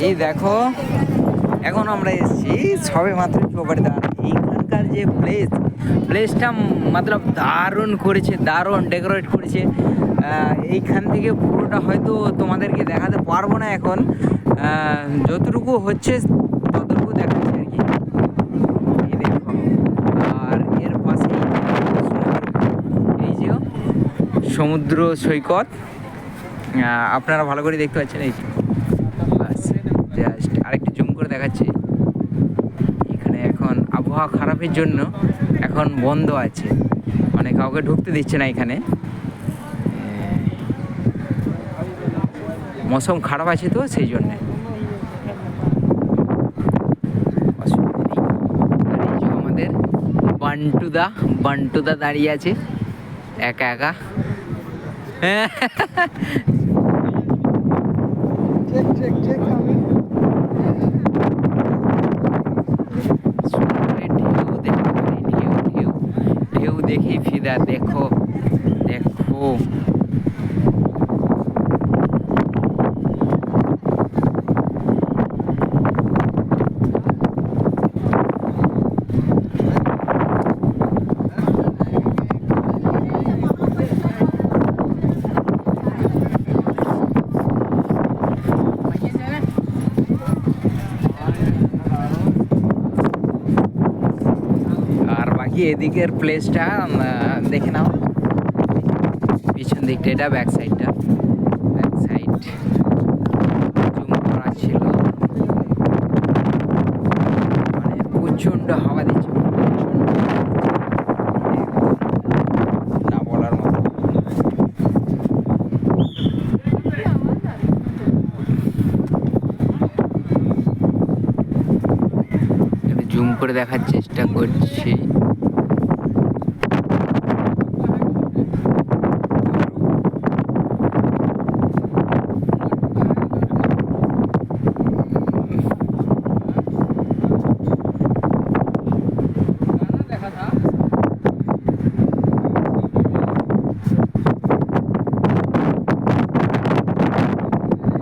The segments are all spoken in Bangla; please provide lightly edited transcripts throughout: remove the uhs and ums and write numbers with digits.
এই দেখো, এখন আমরা এসেছি সবে মাত্র চৌবাড়িতে। আর এইখানকার যে প্লেসটা মতলব দারুণ করেছে, দারুণ ডেকোরেট করেছে। এইখান থেকে পুরোটা হয়তো তোমাদেরকে দেখাতে পারবো না এখন, যতটুকু হচ্ছে ততটুকু দেখাচ্ছে আর কি। এই দেখো, আর এর পাশে এই যে সমুদ্র সৈকত, আপনারা ভালো করে দেখতে পাচ্ছেন। এই জাস্ট আরেকটু জুম করে দেখাচ্ছি। এখানে এখন আবহাওয়া খারাপের জন্য এখন বন্ধ আছে, মানে কাউকে ঢুকতে দিচ্ছে না এখানে। মৌসুম খারাপ আছে তো সেই জন্যে অসুবিধা নেই। আর এই যে আমাদের বান্টুদা দাঁড়িয়ে আছে একা একা। ঢেউ দেখি ফিদা, দেখো দেখো। আর বাকি এদিকের প্লেসটা দেখে নাও, পিছন দিকটা, এটা ব্যাক সাইড জুম করা ছিল। মানে প্রচণ্ড হাওয়া দিচ্ছে, না বলার মতো। জুম করে দেখার চেষ্টা করছি।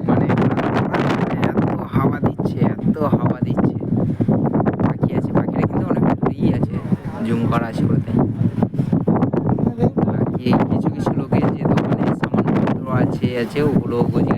মানে এত হাওয়া দিচ্ছে, পাখি আছে, পাখিরা কিন্তু অনেক দূরেই আছে, জুম করা আছে বলতে। বাকি কিছু লোকের যে দোকানে সামানপত্র আছে ওগুলো বোঝা